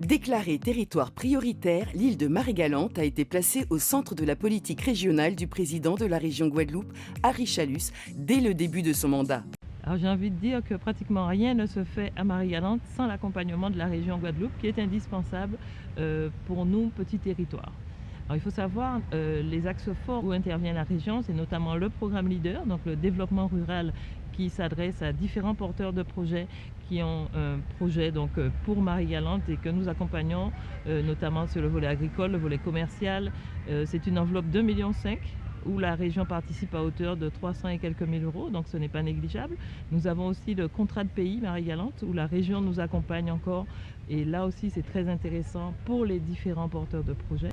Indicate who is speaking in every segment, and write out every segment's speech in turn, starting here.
Speaker 1: Déclarée territoire prioritaire, l'île de Marie-Galante a été placée au centre de la politique régionale du président de la région Guadeloupe, Harry Chalus, dès le début de son mandat.
Speaker 2: Alors j'ai envie de dire que pratiquement rien ne se fait à Marie-Galante sans l'accompagnement de la région Guadeloupe, qui est indispensable pour nous, petits territoires. Alors il faut savoir, les axes forts où intervient la région, c'est notamment le programme LEADER, donc le développement rural qui s'adresse à différents porteurs de projets qui ont un projet donc, pour Marie-Galante et que nous accompagnons notamment sur le volet agricole, le volet commercial. C'est une enveloppe de 2,5 millions où la région participe à hauteur de 300 et quelques mille euros, donc ce n'est pas négligeable. Nous avons aussi le contrat de pays Marie-Galante où la région nous accompagne encore et là aussi c'est très intéressant pour les différents porteurs de projets.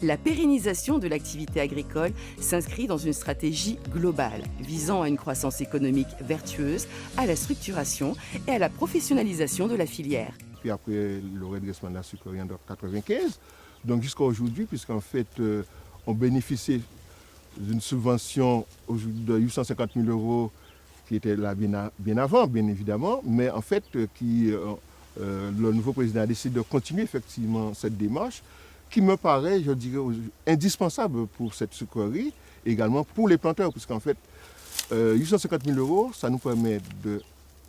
Speaker 1: La pérennisation de l'activité agricole s'inscrit dans une stratégie globale visant à une croissance économique vertueuse, à la structuration et à la professionnalisation de la filière.
Speaker 3: Puis après le redressement de la sucrerie en 1995, donc jusqu'à aujourd'hui, puisqu'en fait on bénéficiait d'une subvention de 850 000 euros qui était là bien avant, bien évidemment, mais en fait le nouveau président a décidé de continuer effectivement cette démarche qui me paraît, je dirais, indispensable pour cette sucrerie, et également pour les planteurs, puisqu'en fait, 850 000 euros, ça nous permet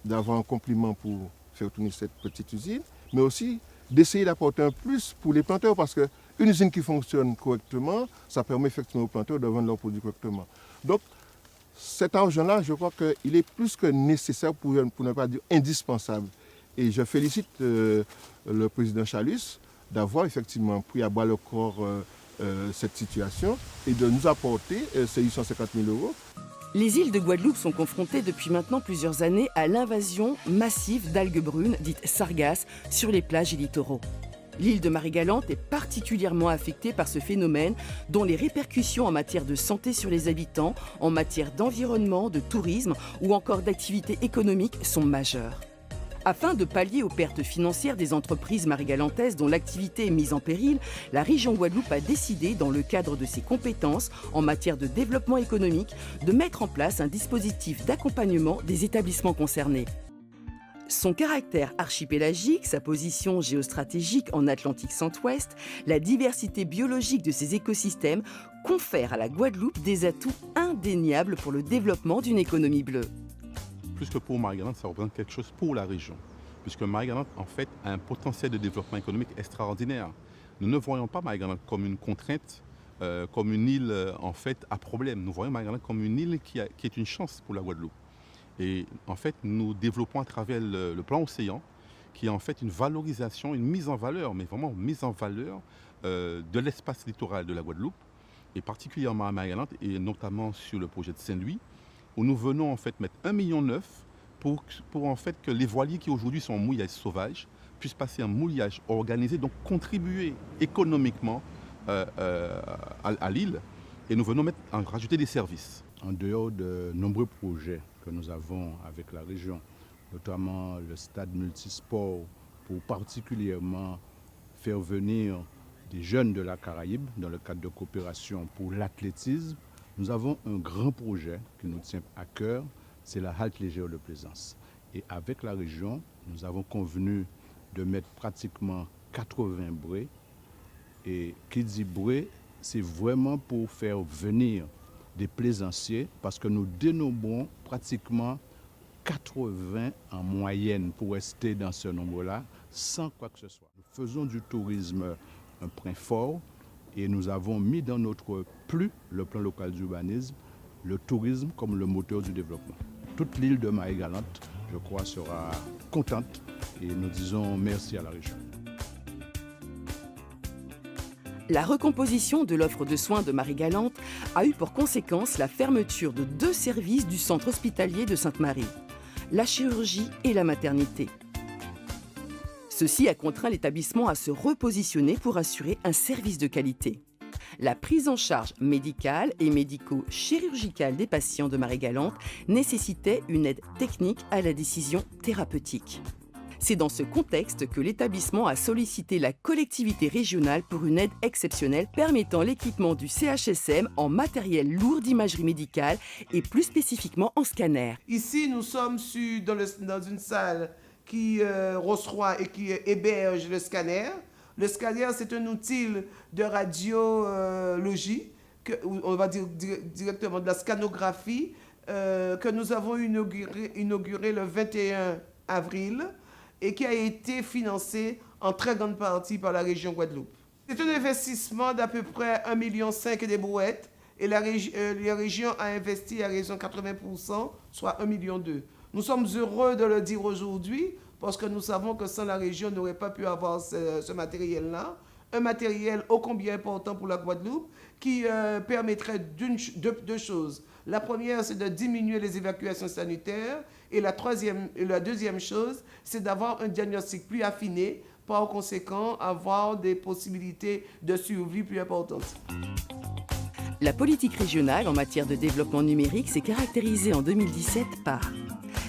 Speaker 3: d'avoir un complément pour faire tourner cette petite usine, mais aussi d'essayer d'apporter un plus pour les planteurs, parce qu'une usine qui fonctionne correctement, ça permet effectivement aux planteurs de vendre leurs produits correctement. Donc, cet argent-là, je crois qu'il est plus que nécessaire, pour ne pas dire indispensable. Et je félicite le président Chalus d'avoir effectivement pris à bas le corps cette situation et de nous apporter ces 850 000 euros.
Speaker 1: Les îles de Guadeloupe sont confrontées depuis maintenant plusieurs années à l'invasion massive d'algues brunes, dites sargasses, sur les plages et littoraux. L'île de Marie-Galante est particulièrement affectée par ce phénomène dont les répercussions en matière de santé sur les habitants, en matière d'environnement, de tourisme ou encore d'activité économique sont majeures. Afin de pallier aux pertes financières des entreprises marie-galantaises dont l'activité est mise en péril, la région Guadeloupe a décidé, dans le cadre de ses compétences en matière de développement économique, de mettre en place un dispositif d'accompagnement des établissements concernés. Son caractère archipélagique, sa position géostratégique en Atlantique Centre-Ouest, la diversité biologique de ses écosystèmes confèrent à la Guadeloupe des atouts indéniables pour le développement d'une économie bleue.
Speaker 4: Plus que pour Marie-Galante, ça représente quelque chose pour la région, puisque Marie-Galante, en fait, a un potentiel de développement économique extraordinaire. Nous ne voyons pas Marie-Galante comme une contrainte, comme une île, en fait, à problème. Nous voyons Marie-Galante comme une île qui est une chance pour la Guadeloupe. Et en fait, nous développons à travers le plan Océan, qui est en fait une valorisation, une mise en valeur, mais vraiment une mise en valeur de l'espace littoral de la Guadeloupe, et particulièrement à Marie-Galante, et notamment sur le projet de Saint-Louis, où nous venons en fait mettre 1,9 million pour en fait que les voiliers qui aujourd'hui sont en mouillage sauvage puissent passer en mouillage organisé, donc contribuer économiquement à l'île. Et nous venons rajouter des services.
Speaker 5: En dehors de nombreux projets que nous avons avec la région, notamment le stade multisport, pour particulièrement faire venir des jeunes de la Caraïbe dans le cadre de coopération pour l'athlétisme, nous avons un grand projet qui nous tient à cœur, c'est la halte légère de Plaisance. Et avec la région, nous avons convenu de mettre pratiquement 80 braies. Et qui dit braies, c'est vraiment pour faire venir des plaisanciers, parce que nous dénombrons pratiquement 80 en moyenne pour rester dans ce nombre-là, sans quoi que ce soit. Nous faisons du tourisme un point fort. Et nous avons mis dans notre PLU, le plan local d'urbanisme, le tourisme comme le moteur du développement. Toute l'île de Marie-Galante, je crois, sera contente et nous disons merci à la région.
Speaker 1: La recomposition de l'offre de soins de Marie-Galante a eu pour conséquence la fermeture de 2 services du centre hospitalier de Sainte-Marie, la chirurgie et la maternité. Ceci a contraint l'établissement à se repositionner pour assurer un service de qualité. La prise en charge médicale et médico-chirurgicale des patients de Marie-Galante nécessitait une aide technique à la décision thérapeutique. C'est dans ce contexte que l'établissement a sollicité la collectivité régionale pour une aide exceptionnelle permettant l'équipement du CHSM en matériel lourd d'imagerie médicale et plus spécifiquement en scanner.
Speaker 6: Ici, nous sommes dans une salle qui reçoit et qui héberge le scanner. Le scanner, c'est un outil de radiologie, on va dire directement de la scanographie, que nous avons inauguré le 21 avril et qui a été financé en très grande partie par la région Guadeloupe. C'est un investissement d'à peu près 1,5 million des brouettes et la région a investi à raison 80%, soit 1,2 million. Nous sommes heureux de le dire aujourd'hui parce que nous savons que sans la région, on n'aurait pas pu avoir ce matériel-là. Un matériel ô combien important pour la Guadeloupe qui permettrait deux choses. La première, c'est de diminuer les évacuations sanitaires et la deuxième chose, c'est d'avoir un diagnostic plus affiné, par conséquent, avoir des possibilités de survie plus importantes.
Speaker 1: La politique régionale en matière de développement numérique s'est caractérisée en 2017 par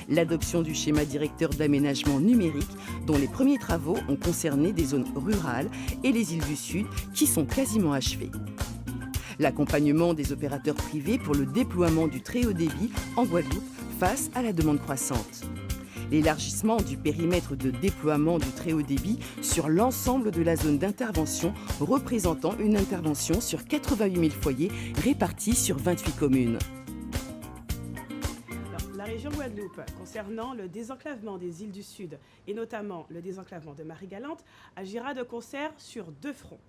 Speaker 1: l'adoption du schéma directeur d'aménagement numérique, dont les premiers travaux ont concerné des zones rurales et les îles du Sud qui sont quasiment achevées. L'accompagnement des opérateurs privés pour le déploiement du très haut débit en Guadeloupe face à la demande croissante. L'élargissement du périmètre de déploiement du très haut débit sur l'ensemble de la zone d'intervention, représentant une intervention sur 88 000 foyers répartis sur 28 communes.
Speaker 7: La région Guadeloupe, concernant le désenclavement des îles du Sud et notamment le désenclavement de Marie-Galante, agira de concert sur deux fronts.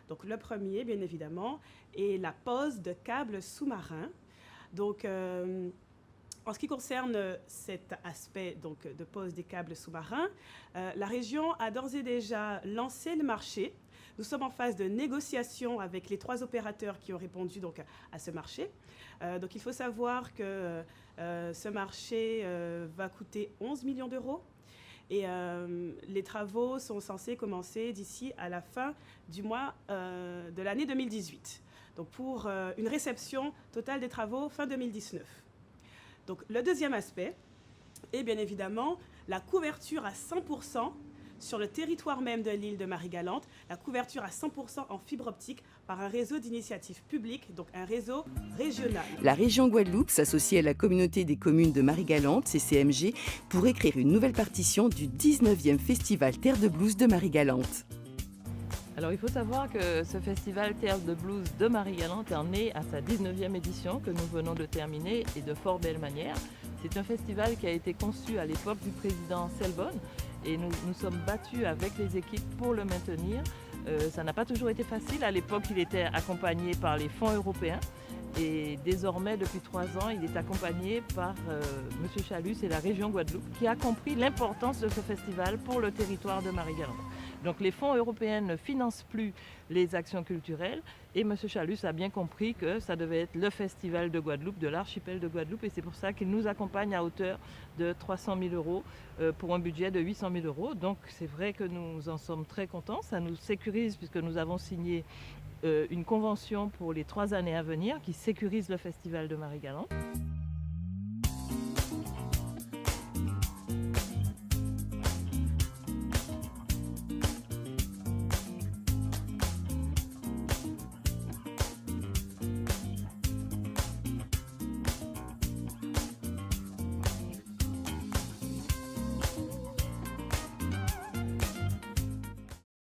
Speaker 7: Donc le premier, bien évidemment, est la pose de câbles sous-marins. Donc, en ce qui concerne cet aspect donc, de pose des câbles sous-marins, la région a d'ores et déjà lancé le marché. Nous sommes en phase de négociation avec les 3 opérateurs qui ont répondu donc, à ce marché. Donc il faut savoir que ce marché va coûter 11 millions d'euros. Et les travaux sont censés commencer d'ici à la fin du mois de l'année 2018. Donc pour une réception totale des travaux fin 2019. Donc le deuxième aspect est bien évidemment la couverture à 100% sur le territoire même de l'île de Marie-Galante, la couverture à 100% en fibre optique par un réseau d'initiatives publiques, donc un réseau régional.
Speaker 1: La région Guadeloupe s'associe à la communauté des communes de Marie-Galante, CCMG, pour écrire une nouvelle partition du 19e Festival Terre de Blues de Marie-Galante.
Speaker 2: Alors il faut savoir que ce festival Terre de Blues de Marie-Galante en est à sa 19e édition que nous venons de terminer et de fort belle manière. C'est un festival qui a été conçu à l'époque du président Selbonne et nous nous sommes battus avec les équipes pour le maintenir. Ça n'a pas toujours été facile. À l'époque, il était accompagné par les fonds européens et désormais, depuis 3 ans, il est accompagné par M. Chalus et la région Guadeloupe qui a compris l'importance de ce festival pour le territoire de Marie-Galante. Donc les fonds européens ne financent plus les actions culturelles et M. Chalus a bien compris que ça devait être le festival de Guadeloupe, de l'archipel de Guadeloupe et c'est pour ça qu'il nous accompagne à hauteur de 300 000 euros pour un budget de 800 000 euros. Donc c'est vrai que nous en sommes très contents, ça nous sécurise puisque nous avons signé une convention pour les 3 années à venir qui sécurise le festival de Marie-Galante.